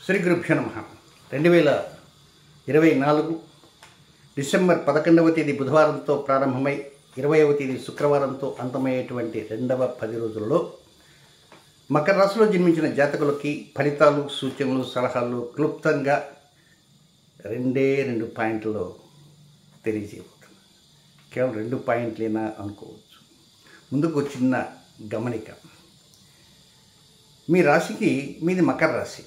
శ్రీ గురుభ్యో నమః. 2024 డిసెంబర్ 11వ తేదీ బుధవారంతో ప్రారంభమై 20వ తేదీ శుక్రవారంతో అంతమయ్యేటువంటి రెండవ 10 రోజులలో మకర రాశిలో జన్మించిన జాతకులకి ఫలితాలు, సూచనలు, సలహాలు క్లుప్తంగా 2 పాయింట్లలో తెలియజేయబోతున్నాను. కేవలం 2 పాయింట్లేనా అనుకోవచ్చు. ముందుకు చిన్న గమనిక. మీ రాశికి మీది మకర రాశి.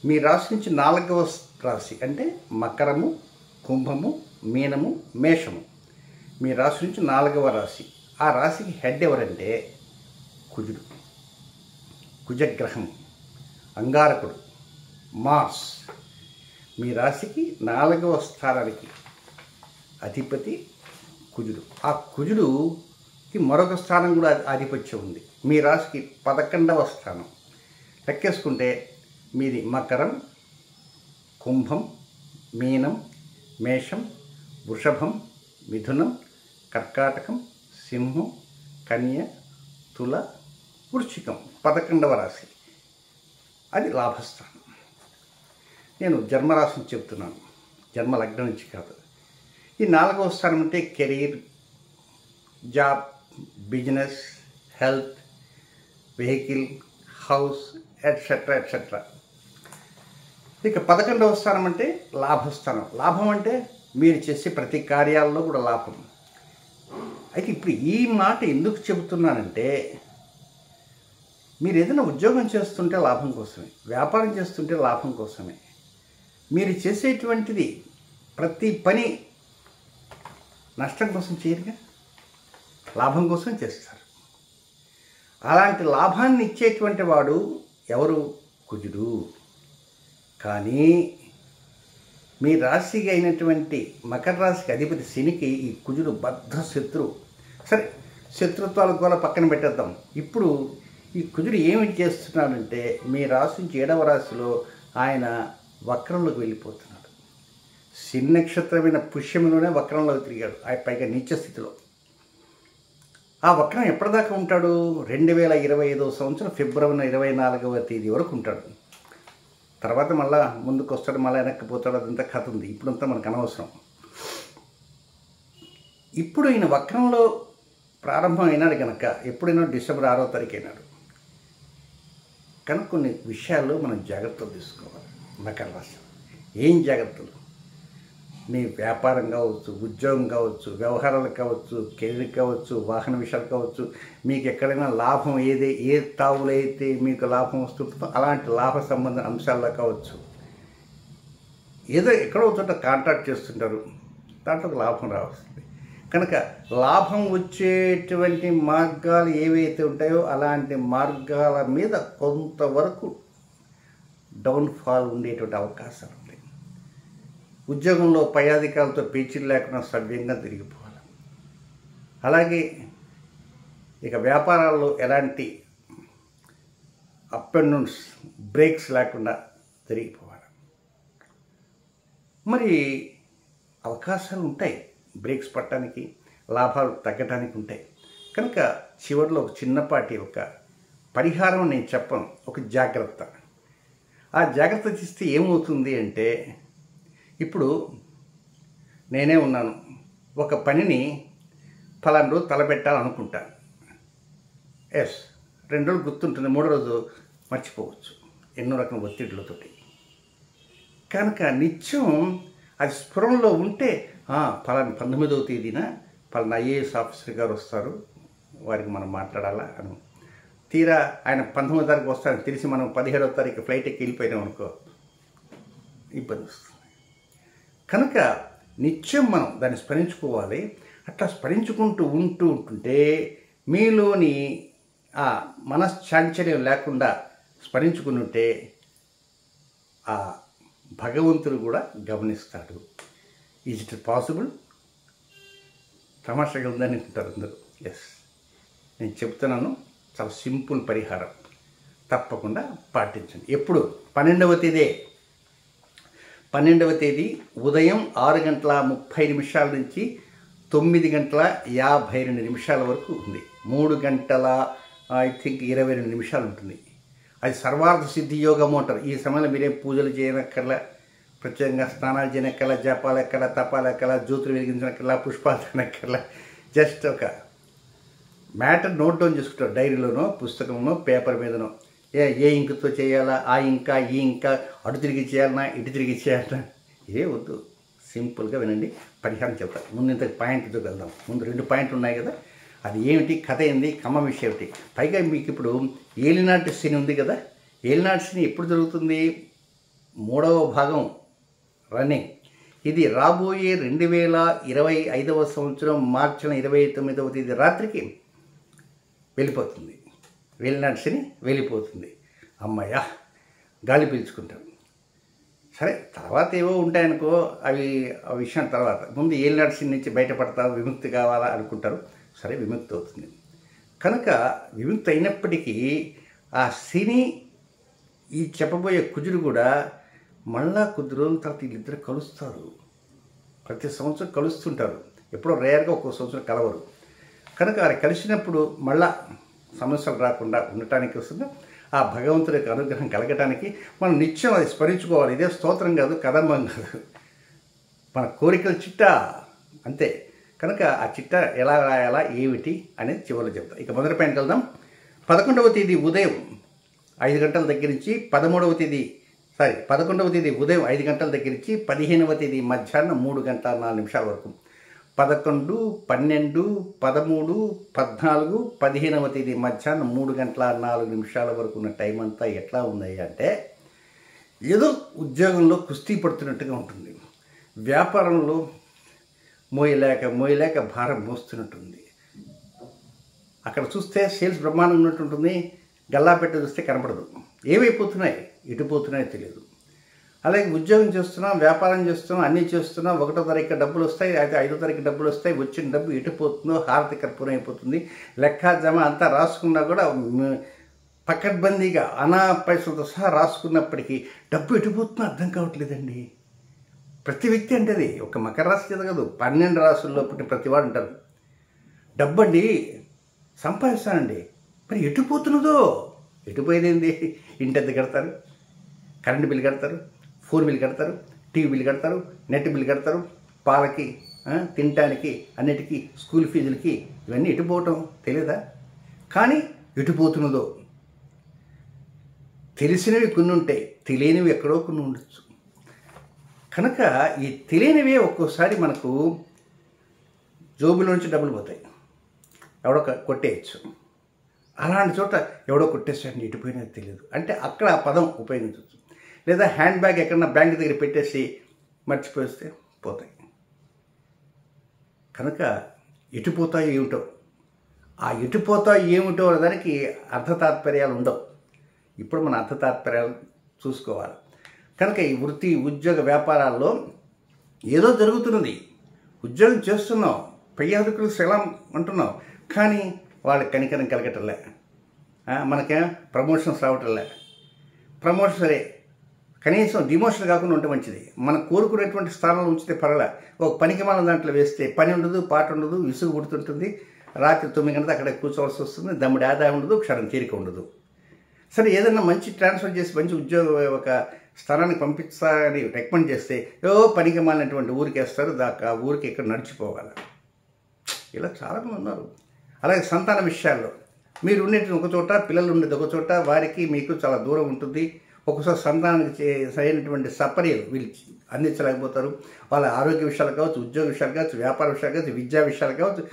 మీ రాశి నుంచి 4వ రాశి అంటే మకరము, కుంభము, మీనము, మేషము. మీ రాశి నుంచి 4వ రాశి. ఆ రాశికి హెడ్ ఎవరంటే కుజుడు, కుజగ్రహం, అంగారకుడు, మార్స్. మీ రాశికి 4వ స్థానానికి అధిపతి కుజుడు. ఆ కుజుడుకి మరొక స్థానం కూడా ఆధిపత్యం ఉంది. మీ రాశికి 11వ స్థానం. లెక్కేసుకుంటే మీది మకరం, కుంభం, మీనం, మేషం, వృషభం, మిథునం, కర్కాటకం, సింహం, కన్య, తుల, వృశ్చికం. 11వ రాశి. అది లాభస్థానం. నేను జన్మరాశిని చెప్తున్నాను, జన్మ లగ్నం నుంచి కాదు. ఈ 4వ స్థానం అంటే career, job, business, health, vehicle, house, etcetera etcetera. ఇక 11వ స్థానం అంటే లాభస్థానం. లాభం అంటే మీరు చేసే ప్రతి కార్యాలలో కూడా లాభం. అయితే ఇప్పుడు ఈ మాట ఎందుకు చెబుతున్నానంటే, మీరు ఏదైనా ఉద్యోగం చేస్తుంటే లాభం కోసమే, వ్యాపారం చేస్తుంటే లాభం కోసమే. మీరు చేసేటువంటిది ప్రతి పని నష్టం కోసం చేయరుగా, లాభం కోసం చేస్తారు. అలాంటి లాభాన్ని ఇచ్చేటువంటి వాడు ఎవరు? కుజుడు. కానీ మీ రాశికి అయినటువంటి మకర రాశికి అధిపతి శనికి ఈ కుజుడు బద్ధ శత్రువు. సరే, శత్రుత్వాల కూడా పక్కన పెట్టేద్దాం. ఇప్పుడు ఈ కుజుడు ఏమి చేస్తున్నాడంటే, మీ రాశి నుంచి 7వ రాశిలో ఆయన వక్రంలోకి వెళ్ళిపోతున్నాడు. శని నక్షత్రమైన పుష్యములోనే వక్రంలోకి తిరిగాడు, పైగా నీచ స్థితిలో. ఆ వక్రం ఎప్పటిదాకా ఉంటాడు? 2025వ సంవత్సరం ఫిబ్రవరి 24వ తేదీ వరకు ఉంటాడు. తర్వాత మళ్ళీ ముందుకు వస్తాడు, మళ్ళీ వెనక్కిపోతాడు. అదంతా కథ ఉంది, ఇప్పుడంతా మనకు అనవసరం. ఇప్పుడు ఈయన వక్రంలో ప్రారంభం అయినాడు కనుక, ఎప్పుడైనా డిసెంబర్ 6వ తారీఖు అయినాడు కనుక కొన్ని విషయాల్లో మనం జాగ్రత్తలు తీసుకోవాలి. మకర రాశి ఏం జాగ్రత్తలు? మీ వ్యాపారం కావచ్చు, ఉద్యోగం కావచ్చు, వ్యవహారాలు కావచ్చు, కెరీర్ కావచ్చు, వాహన విషయాలు కావచ్చు, మీకు ఎక్కడైనా లాభం ఏ తావులో అయితే మీకు లాభం వస్తుంటుందో అలాంటి లాభ సంబంధ అంశాల్లో కావచ్చు. ఏదో ఎక్కడో చోట కాంట్రాక్ట్ చేస్తుంటారు, దాంట్లో లాభం రావస్తుంది. కనుక లాభం వచ్చేటువంటి మార్గాలు ఏవైతే ఉంటాయో అలాంటి మార్గాల మీద కొంతవరకు డౌన్ఫాల్ ఉండేటువంటి అవకాశాలు ఉంటాయి. ఉద్యోగంలో పై అధికారులతో పేచీలు లేకుండా సవ్యంగా తిరిగిపోవాలి. అలాగే ఇక వ్యాపారాల్లో ఎలాంటి అప్ అండ్ డౌన్స్, బ్రేక్స్ లేకుండా తిరిగిపోవాలి. మరి అవకాశాలు ఉంటాయి, బ్రేక్స్ పట్టడానికి, లాభాలు తగ్గడానికి ఉంటాయి. కనుక చివరిలో ఒక చిన్నపాటి ఒక పరిహారం నేను చెప్పను, ఒక జాగ్రత్త. ఆ జాగ్రత్త తీస్తే ఏమవుతుంది అంటే, ఇప్పుడు నేనే ఉన్నాను, ఒక పనిని ఫలానా రోజు తలపెట్టాలనుకుంటాను. 2 రోజులు గుర్తుంటుంది, 3వ రోజు మర్చిపోవచ్చు, ఎన్నో రకం ఒత్తిడులతోటి. కనుక నిత్యం అది స్ఫురణలో ఉంటే, ఫలానా 19వ తేదీన ఫలానా ఐఏఎస్ ఆఫీసర్ గారు వస్తారు, వారికి మనం మాట్లాడాలా అని. తీరా ఆయన 19వ తారీఖు వస్తారని తెలిసి మనం 17వ తారీఖు ఫ్లైట్ ఎక్కి వెళ్ళిపోయినాం అనుకో, ఇబ్బంది వస్తుంది. కనుక నిత్యం మనం దాన్ని స్మరించుకోవాలి. అట్లా స్మరించుకుంటూ ఉంటుంటే మీలోని ఆ మనశ్చాంచల్యం లేకుండా స్మరించుకుని ఉంటే ఆ భగవంతుడు కూడా గమనిస్తాడు. Is it possible? తమాషగా ఉందని అంటారు అందరూ. నేను చెప్తున్నాను, చాలా సింపుల్ పరిహారం, తప్పకుండా పాటించండి. ఎప్పుడు? 12వ తేదీ. 12వ తేదీ ఉదయం 6:30 నుంచి 9:52 వరకు ఉంది. 3 గంటల 22 నిమిషాలు ఉంటుంది. అది సర్వార్థ సిద్ధి యోగము అంటారు. ఈ సమయంలో మీరేం పూజలు చేయనక్కర్లా, ప్రత్యేకంగా స్నానాలు చేయనక్కర్లా, జపాలు ఎక్కర్లా, తపాలు ఎక్కర్లా, జ్యోతులు వెలిగించనక్కర్లా, పుష్పాలు తినక్కర్లా. జస్ట్ ఒక మ్యాటర్ నోట్ డౌన్ చేసుకుంటారు డైరీలోనో, పుస్తకంలో, పేపర్ మీదనో. ఏ ఇంకుతో చేయాలా, ఆ ఇంకా, ఈ ఇంకా, అటు తిరిగి చేయాలన్నా, ఇటు తిరిగి చేయాలన్నా, ఏ వద్దు. సింపుల్గా వినండి, పరిహారం చెప్తాను. ముందు ఇంత పాయింట్తో వెళ్దాం. ముందు 2 పాయింట్లు ఉన్నాయి కదా, అది ఏమిటి, కథ ఏంది, కమ్మ విషయం ఏమిటి. పైగా మీకు ఇప్పుడు ఏలినాటి శని ఉంది కదా, ఏలినాటి శని ఎప్పుడు జరుగుతుంది? 3వ భాగం రన్నింగ్. ఇది రాబోయే 2025వ సంవత్సరం మార్చి 29వ తేదీ రాత్రికి వెళ్ళిపోతుంది. ఏలినాటి శని వెళ్ళిపోతుంది. అమ్మయ్య, గాలి పీల్చుకుంటాం. సరే, తర్వాత ఏవో ఉంటాయనుకో, అవి ఆ విషయం తర్వాత. ముందు ఏలినాటి శని నుంచి బయటపడతావు, విముక్తి కావాలా అనుకుంటారు. సరే, విముక్తి అవుతుంది. కనుక విముక్తి అయినప్పటికీ ఆ శని, ఈ చెప్పబోయే కుజుడు కూడా మళ్ళా కొద్ది రోజుల తర్వాత వీళ్ళిద్దరు కలుస్తారు. ప్రతి సంవత్సరం కలుస్తుంటారు. ఎప్పుడో రేర్గా ఒక్కో సంవత్సరం కలవరు. కనుక అది కలిసినప్పుడు మళ్ళా సమస్యలు రాకుండా ఉండటానికి వస్తుంది. ఆ భగవంతుడి యొక్క అనుగ్రహం కలగటానికి మనం నిత్యం అది స్మరించుకోవాలి. ఇదే స్తోత్రం కాదు, కదంబం కాదు, మన కోరికల చిట్టా అంతే. కనుక ఆ చిట్టా ఎలా రాయాలా, ఏమిటి అనేది చివరిలో చెప్తాం. ఇక మొదటి పాయింట్కి వెళ్దాం. 11వ తేదీ ఉదయం 5 గంటల దగ్గర నుంచి 11వ తేదీ ఉదయం 5 గంటల దగ్గర నుంచి 15వ తేదీ మధ్యాహ్నం 3 గంటల 4 నిమిషాల వరకు. 11, 12, 13, 14, 15వ తేదీ మధ్యాహ్నం 3 గంటల 4 నిమిషాల వరకు ఉన్న టైం అంతా ఎట్లా ఉంది అంటే, ఏదో ఉద్యోగంలో కుస్తీ పడుతున్నట్టుగా ఉంటుంది. వ్యాపారంలో మోయలేక భారం మోస్తున్నట్టుంది. అక్కడ చూస్తే సేల్స్ బ్రహ్మాండంగా ఉన్నట్టుంటుంది. గల్లాపెట్ట చూస్తే కనపడదు. ఏమైపోతున్నాయి, ఎటు పోతున్నాయో తెలియదు. అలాగే ఉద్యోగం చేస్తున్నాం, వ్యాపారం చేస్తున్నాం, అన్నీ చేస్తున్నాం. 1వ తారీఖు డబ్బులు వస్తాయి, అయితే 5వ తారీఖు డబ్బులు వస్తాయి. వచ్చిన డబ్బు ఎటు పోతుందో హారతి కర్పూరం అయిపోతుంది. లెక్క జమ అంతా రాసుకున్నా కూడా పకడ్బందీగా అనా పైసలతో సహా రాసుకున్నప్పటికీ డబ్బు ఎటు పోతుందో అర్థం కావట్లేదండి. ప్రతి వ్యక్తి అంటే అది ఒక మకర రాశి చేత కాదు, 12 రాసుల్లో పుట్టిన ప్రతివాడు ఉంటారు. డబ్బు అండి సంపాదిస్తానండి, మరి ఎటు పోతున్నదో, ఎటుపోయేదేంది? ఇంటి అద్దె కడతారు, కరెంటు బిల్లు కడతారు, ఫోన్ బిల్లు కడతారు, టీవీ బిల్లు కడతారు, నెట్ బిల్లు కడతారు, పాలకి, తినటానికి, అన్నిటికీ, స్కూల్ ఫీజులకి, ఇవన్నీ ఎటుపోవటం తెలియదా? కానీ ఎటుపోతున్నదో తెలిసినవి కొన్ని ఉంటాయి, తెలియనివి ఎక్కడో కొన్ని ఉండొచ్చు. కనుక ఈ తెలియనివే ఒక్కోసారి మనకు జోబులోంచి డబ్బులు పోతాయి, ఎవడో కొట్టేయచ్చు. అలాంటి చోట ఎవడో కొట్టేసాడు, ఎటుపోయినది తెలియదు అంటే అక్కడ ఆ పదం ఉపయోగించవచ్చు. లేదా హ్యాండ్ బ్యాగ్ ఎక్కడన్నా బ్యాంక్ దగ్గర పెట్టేసి మర్చిపోస్తే పోతాయి. కనుక ఎటుపోతాయో ఏమిటో, ఆ ఎటుపోతాయో ఏమిటో దానికి అర్థతాత్పర్యాలు ఉండవు. ఇప్పుడు మన అర్థతాత్పర్యాలు చూసుకోవాలి. కనుక ఈ వృత్తి, ఉద్యోగ, వ్యాపారాల్లో ఏదో జరుగుతున్నది. ఉద్యోగం చేస్తున్నాం, పై అధికారులు సెలం అంటున్నాం, కానీ వాళ్ళకి కనికరం కలగటంలే. మనకేం ప్రమోషన్స్ రావటంలే. ప్రమోషన్ సరే, కనీసం డిమోషన్ కాకుండా ఉంటే మంచిది. మనం కోరుకునేటువంటి స్థానంలో ఉంచితే పర్వాలే. ఒక పనికి మనం దాంట్లో వేస్తే పని ఉండదు, పాట ఉండదు, విసుగు పుడుతుంటుంది. రాత్రి 9 గంటలకు అక్కడ కూర్చోవలసి వస్తుంది. దమ్ముడి ఆదాయం ఉండదు, క్షణం తీరిక ఉండదు. సరే, ఏదన్నా మంచి ట్రాన్స్ఫర్ చేసి మంచి ఉద్యోగం ఒక స్థానానికి పంపిస్తారని రికమెండ్ చేస్తే పనికి మాలినటువంటి ఊరికి వేస్తారు. ఆ ఊరికి ఇక్కడ నడిచిపోవాలి. ఇలా చాలామంది ఉన్నారు. అలాగే సంతాన విషయాల్లో మీరు ఉండేది ఒక చోట, పిల్లలు ఉండేది ఒక చోట, వారికి మీకు చాలా దూరం ఉంటుంది. ఒక్కోసారి సంతానానికి సరైనటువంటి సపర్యలు వీళ్ళు అందించలేకపోతారు. వాళ్ళ ఆరోగ్య విషయాలు కావచ్చు, ఉద్యోగ విషయాలు కావచ్చు, వ్యాపార విషయాలు కావచ్చు, విద్యా విషయాలు కావచ్చు,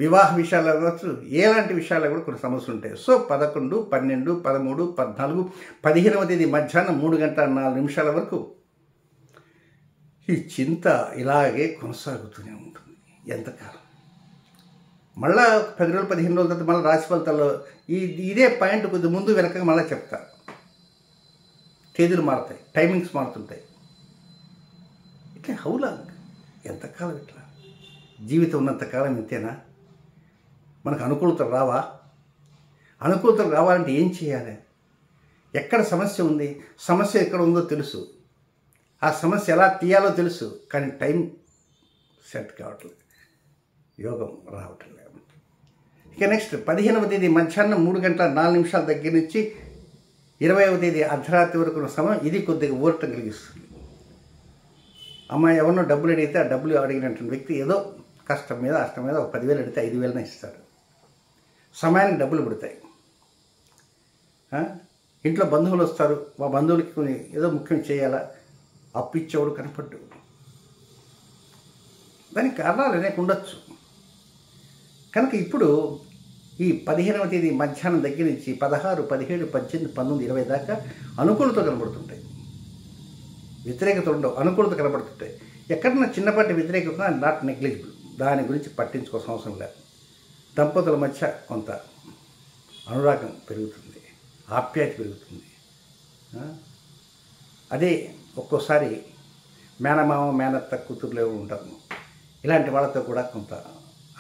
వివాహ విషయాలు కావచ్చు, ఎలాంటి విషయాల్లో కూడా కొన్ని సమస్యలు ఉంటాయి. సో 11, 12, 13, 14, 15వ తేదీ మధ్యాహ్నం 3 గంటల 4 నిమిషాల వరకు ఈ చింత ఇలాగే కొనసాగుతూనే ఉంటుంది. ఎంతకాలం? మళ్ళా 10 రోజులు 15 రోజుల తర్వాత మళ్ళీ రాశి ఫలితాల్లో ఇదే పాయింట్ కొద్ది ముందు వెనక మళ్ళీ చెప్తా. తేదీలు మారుతాయి, టైమింగ్స్ మారుతుంటాయి. ఇట్లా హౌలాంగ్ ఎంతకాలం ఇట్లా? జీవితం ఉన్నంతకాలం ఇంతేనా? మనకు అనుకూలతలు రావా? అనుకూలతలు రావాలంటే ఏం చేయాలి? ఎక్కడ సమస్య ఉంది? సమస్య ఎక్కడ ఉందో తెలుసు, ఆ సమస్య ఎలా తీయాలో తెలుసు, కానీ టైం సెట్ కావట్లేదు, యోగం రావట్లేదు. ఇక నెక్స్ట్ 15వ తేదీ మధ్యాహ్నం 3 గంటల 4 నిమిషాల దగ్గర నుంచి 20వ తేదీ అర్ధరాత్రి వరకు ఉన్న సమయం ఇది కొద్దిగా ఊరటం కలిగిస్తుంది. అమ్మాయి ఎవరినో డబ్బులు అడిగితే ఆ డబ్బులు అడిగినటువంటి వ్యక్తి ఏదో కష్టం మీద అష్టం మీద ఒక 10,000 అడిగితే 5,000 ఇస్తాడు. సమయానికి డబ్బులు పుడతాయి. ఇంట్లో బంధువులు వస్తారు, మా బంధువులకి కొన్ని ఏదో ముఖ్యం చేయాలా, అప్పు ఇచ్చేవాడు కనపడ్డు. దానికి కారణాలు అనేక ఉండొచ్చు. కనుక ఇప్పుడు ఈ 15వ తేదీ మధ్యాహ్నం దగ్గర నుంచి 16, 17, 18, 19, 20 దాకా అనుకూలత కనబడుతుంటాయి. వ్యతిరేకత ఉండవు, అనుకూలత కనబడుతుంటాయి. ఎక్కడన్నా చిన్నపాటి వ్యతిరేకత నాట్ నెగ్లిజిబుల్, దాని గురించి పట్టించుకోవాల్సిన అవసరం లేదు. దంపతుల మధ్య కొంత అనురాగం పెరుగుతుంది, ఆప్యాయత పెరుగుతుంది. అదే ఒక్కోసారి మేనమామ మేనత్త కూతురులో ఉంటాము, ఇలాంటి వాళ్ళతో కూడా కొంత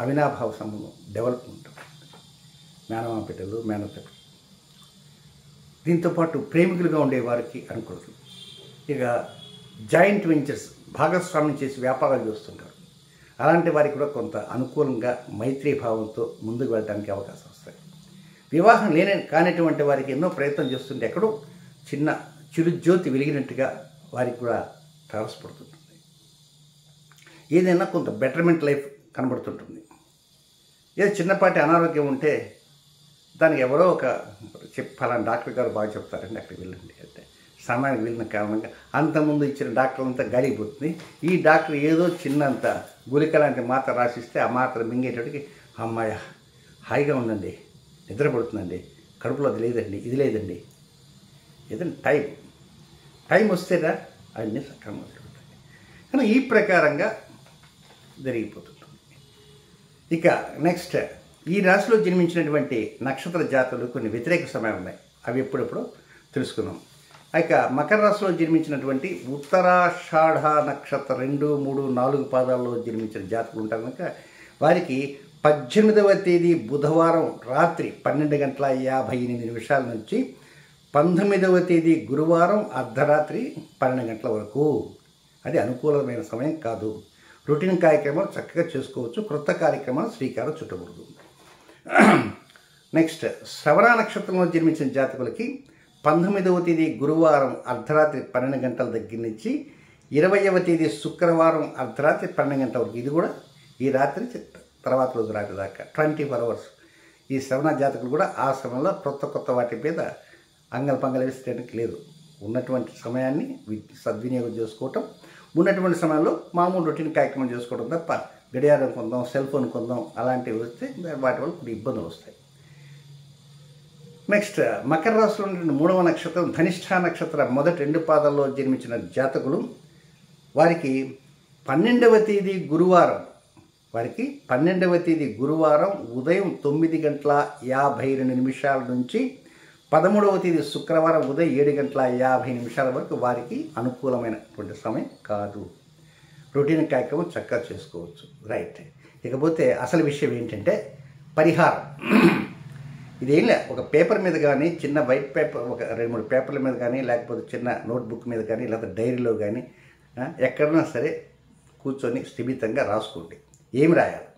అవినాభావ సంబంధం డెవలప్ ఉంటుంది. మేనమామ బిడ్డలు, మేనత్త బిడ్డలు. దీంతోపాటు ప్రేమికులుగా ఉండేవారికి అనుకూలత. ఇక జాయింట్ వెంచర్స్, భాగస్వామ్యం చేసి వ్యాపారాలు చేస్తుంటారు, అలాంటి వారికి కూడా కొంత అనుకూలంగా మైత్రీ భావంతో ముందుకు వెళ్ళడానికి అవకాశం వస్తాయి. వివాహం కానిటువంటి వారికి ఎన్నో ప్రయత్నం చేస్తుంటే ఎక్కడో చిన్న చిరుజ్యోతి వెలిగినట్టుగా వారికి కూడా తారసపడుతుంటుంది. ఏదైనా కొంత బెటర్మెంట్ లైఫ్ కనబడుతుంటుంది. ఏదో చిన్నపాటి అనారోగ్యం ఉంటే దానికి ఎవరో ఒక ఫలానా డాక్టర్ గారు బాగా చెప్తారండి, అక్కడికి వెళ్ళండి అంటే సమయానికి వెళ్ళిన కారణంగా అంతకుముందు ఇచ్చిన డాక్టర్ అంతా గాలిపోతుంది. ఈ డాక్టర్ ఏదో చిన్నంత గుళిక లాంటి మాత్ర రాసిస్తే ఆ మాత్ర మింగేటప్పటికి అమ్మాయ హాయిగా ఉందండి, నిద్రపడుతుందండి, కడుపులో అది లేదండి, ఇది లేదండి. ఏదైనా టైం వస్తేరా అవన్నీ సక్రమంగా జరుగుతాయి. కానీ ఈ ప్రకారంగా జరిగిపోతుంటుంది. ఇక నెక్స్ట్, ఈ రాశిలో జన్మించినటువంటి నక్షత్ర జాతులు కొన్ని వ్యతిరేక సమయాలు ఉన్నాయి. అవి ఎప్పుడెప్పుడో తెలుసుకున్నాం. ఇక మకర రాశిలో జన్మించినటువంటి ఉత్తరాషాఢ నక్షత్ర 2, 3, 4 పాదాల్లో జన్మించిన జాతకులు ఉంటారు కనుక వారికి 18వ తేదీ బుధవారం రాత్రి 12:58 నుంచి 19వ తేదీ గురువారం అర్ధరాత్రి 12 గంటల వరకు అది అనుకూలమైన సమయం కాదు. రొటీన్ కార్యక్రమాలు చక్కగా చేసుకోవచ్చు, క్రొత్త కార్యక్రమాలు శ్రీకారం చుట్టకూడదు. నెక్స్ట్, శ్రవణ నక్షత్రంలో జన్మించిన జాతకులకి 19వ తేదీ గురువారం అర్ధరాత్రి 12 గంటల దగ్గర నుంచి 20వ తేదీ శుక్రవారం అర్ధరాత్రి 12 గంటల వరకు, ఇది కూడా ఈ రాత్రి తర్వాత రోజు రాత్రి దాకా 24 hours. ఈ శ్రవణ జాతకులు కూడా ఆ సమయంలో కొత్త వాటి మీద అంగల వేసేటానికి లేదు. ఉన్నటువంటి సమయాన్ని సద్వినియోగం చేసుకోవటం, ఉన్నటువంటి సమయంలో మామూలు రొటీన్ కార్యక్రమం చేసుకోవడం తప్ప గడియారం కొందాం, సెల్ ఫోన్ కొందాం అలాంటివి వస్తే వాటి వల్ల కొన్ని ఇబ్బందులు వస్తాయి. నెక్స్ట్, మకర రాశిలో ఉన్నటువంటి 3వ నక్షత్రం ధనిష్ఠ నక్షత్ర మొదటి 2 పాదాల్లో జన్మించిన జాతకులు వారికి 12వ తేదీ గురువారం ఉదయం 9:52 నుంచి 13వ తేదీ శుక్రవారం ఉదయం 7:50 వరకు వారికి అనుకూలమైనటువంటి సమయం కాదు. రొటీన్ కార్యక్రమం చక్కగా చేసుకోవచ్చు. రైట్. ఇకపోతే అసలు విషయం ఏంటంటే పరిహారం. ఇదేం లే, ఒక పేపర్ మీద కానీ, చిన్న వైట్ పేపర్, ఒక 2-3 పేపర్ల మీద కానీ, లేకపోతే చిన్న నోట్బుక్ మీద కానీ, లేకపోతే డైరీలో కానీ, ఎక్కడైనా సరే కూర్చొని స్థిమితంగా రాసుకోండి. ఏమి రాయాలి?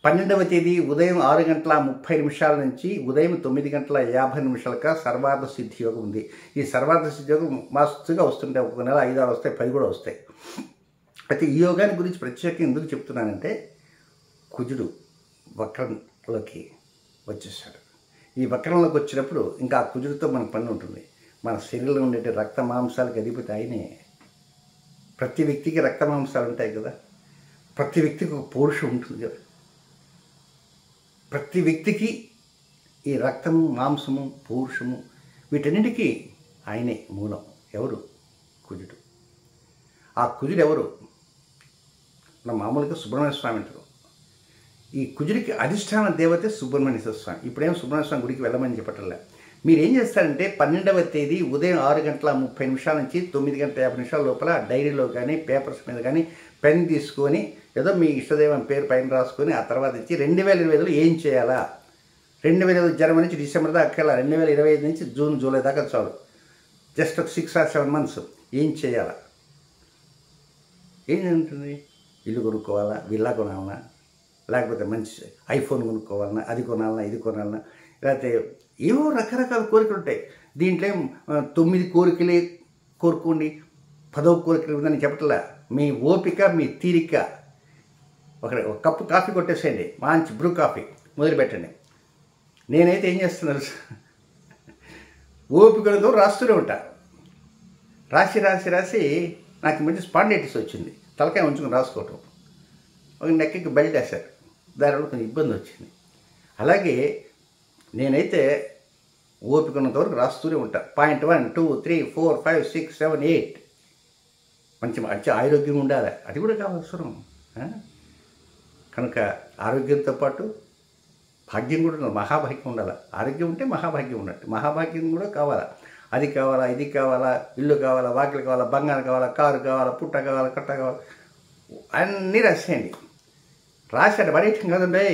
12వ తేదీ ఉదయం 6:30 నుంచి ఉదయం 9:50 సర్వార్థ సిద్ధి యోగం ఉంది. ఈ సర్వార్థ సిద్ధి యోగం మస్తుగా వస్తుంటాయి. ఒక నెల 5-6 వస్తాయి, 10 కూడా వస్తాయి. అయితే ఈ యోగాన్ని గురించి ప్రత్యేకంగా ఎందుకు చెప్తున్నానంటే, కుజుడు వక్రంలోకి వచ్చేసాడు. ఈ వక్రంలోకి వచ్చినప్పుడు ఇంకా ఆ కుజుడితో మన పని ఉంటుంది. మన శరీరంలో ఉండే రక్త మాంసాలకు అధిపతి ఆయనే. ప్రతి వ్యక్తికి రక్త మాంసాలు ఉంటాయి కదా, ప్రతి వ్యక్తికి ఒక పౌరుషం ఉంటుంది కదా, ప్రతి వ్యక్తికి ఈ రక్తము, మాంసము, పౌరుషము వీటన్నిటికీ ఆయనే మూలం. ఎవరు? కుజుడు. ఆ కుజుడు ఎవరు? మన మామూలుగా సుబ్రహ్మణ్య స్వామి అంటారు. ఈ కుజుడికి అధిష్టాన దేవత సుబ్రహ్మణ్య స్వామి. ఇప్పుడేం సుబ్రహ్మణ్య స్వామి గుడికి వెళ్ళమని చెప్పట్లే. మీరు ఏం చేస్తారంటే 12వ తేదీ ఉదయం 6:30 నుంచి 9:50 లోపల డైరీలో కానీ, పేపర్స్ మీద కానీ పెన్ తీసుకొని ఏదో మీ ఇష్టదైవం పేరు పైన రాసుకొని ఆ తర్వాత ఇచ్చి 2025లో ఏం చేయాలా, 2025 జనవరి నుంచి డిసెంబర్ దాకా, 2025 నుంచి జూన్, జూలై దాకా చాలు, జస్ట్ ఒక 6 or 7 months ఏం చేయాలా? ఏం ఉంటుంది? ఇల్లు కొనుక్కోవాలా, విల్లా కొనాలన్నా, లేకపోతే మంచి ఐఫోన్ కొనుక్కోవాలన్నా, అది కొనాలన్నా, ఇది కొనాలన్నా, లేకపోతే ఏవో రకరకాల కోరికలు ఉంటాయి. దీంట్లో 9 కోరికలే కోరుకోండి, 10వ కోరికలు ఉందని చెప్పట్లా. మీ ఓపిక, మీ తీరిక. ఒక కప్పు కాఫీ కొట్టేసేయండి, మంచి బ్రూ కాఫీ మొదలుపెట్టండి. నేనైతే ఏం చేస్తున్నాను, ఓపికలతో రాస్తూనే ఉంటా. రాసి రాసి రాసి నాకు మంచి స్పాండైటిస్ వచ్చింది. తలకాయ ఉంచుకొని రాసుకోవటం. ఒక నెక్కకి బెల్ట్ వేశారు, దానివల్ల కొంచెం ఇబ్బంది వచ్చింది. అలాగే నేనైతే ఓపిక ఉన్నంత వరకు రాస్తూనే ఉంటా. పాయింట్ 1, 2, 3, 4, 5, 6, 7, 8 మంచి మంచి ఆరోగ్యం ఉండాలి, అది కూడా కావలసిన. కనుక ఆరోగ్యంతో పాటు భాగ్యం కూడా ఉండాలి, మహాభాగ్యం ఉండాలి. ఆరోగ్యం ఉంటే మహాభాగ్యం ఉన్నట్టు. మహాభాగ్యం కూడా కావాలా. అది కావాలా, ఇది కావాలా, ఇల్లు కావాలా, వాకిలు కావాలా, బంగారం కావాలా, కారు కావాలా, పుట్ట కావాలా, కట్ట కావాలా, అన్నీ రాసేయండి. రాశాడు పడేయటం కదండి.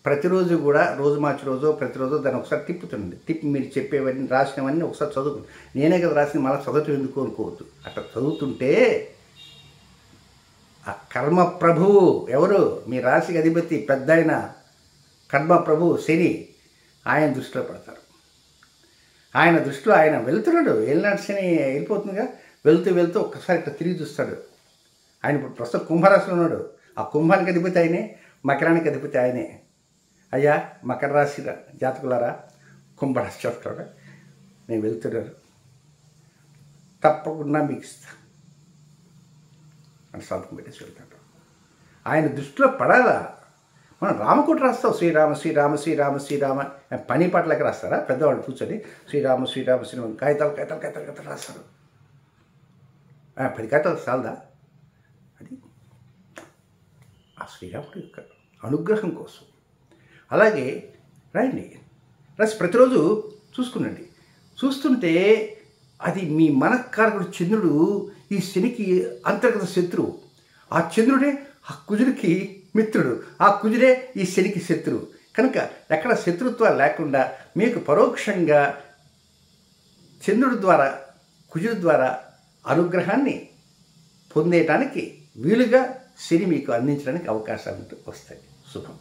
ప్రతిరోజు కూడా రోజు మార్చి రోజు ప్రతిరోజు దాన్ని ఒకసారి తిప్పుతుండండి. తిప్పి మీరు చెప్పేవన్నీ రాసినవన్నీ ఒకసారి చదువుకోండి. నేనే కదా రాసింది, మళ్ళీ చదవటం ఎందుకు అనుకోవద్దు. అట్లా చదువుతుంటే ఆ కర్మ ప్రభువు ఎవరు, మీ రాశికి అధిపతి పెద్ద ఆయన కర్మ ప్రభువు శని, ఆయన దృష్టిలో పడతారు. ఆయన దృష్టిలో ఆయన వెళ్తున్నాడు. ఏలినాటి శని వెళ్ళిపోతుందిగా, వెళ్తూ వెళ్తూ ఒక్కసారి ఇట్లా తిరిగి చూస్తాడు. ఆయన ఇప్పుడు ప్రస్తుతం కుంభరాశిలో ఉన్నాడు. ఆ కుంభానికి అధిపతి ఆయనే, మకరానికి అధిపతి ఆయనే. అయ్యా మకర రాశి జాతకులారా, కుంభరాశి జాతకులారా, నేను వెళ్తున్నాను, తప్పకుండా మీకు ఇస్తా అని సంతకం పెట్టేసి వెళ్తాడు. ఆయన దృష్టిలో పడాలా. మనం రామకోట రాస్తాం, శ్రీరామ శ్రీరామ శ్రీరామ శ్రీరామ. పని పాటలకి రాస్తారా పెద్దవాళ్ళు కూర్చొని? శ్రీరామ శ్రీరామ శ్రీరామ కాగితాలు కాగితాలు కాగితాలు కాగితాలు రాస్తారు. 10 కాగితాలు చాలదా? అది ఆ శ్రీరాముడి యొక్క అనుగ్రహం కోసం. అలాగే రాయండి, రాసి ప్రతిరోజు చూసుకునండి. చూస్తుంటే అది మీ మనఃకారకుడు చంద్రుడు ఈ శనికి అంతర్గత శత్రువు. ఆ చంద్రుడే ఆ కుజుడికి మిత్రుడు, ఆ కుజుడే ఈ శనికి శత్రువు. కనుక ఎక్కడ శత్రుత్వాలు లేకుండా మీకు పరోక్షంగా చంద్రుడి ద్వారా, కుజుడి ద్వారా అనుగ్రహాన్ని పొందేయటానికి వీలుగా శని మీకు అందించడానికి అవకాశాలు వస్తాయి. శుభం.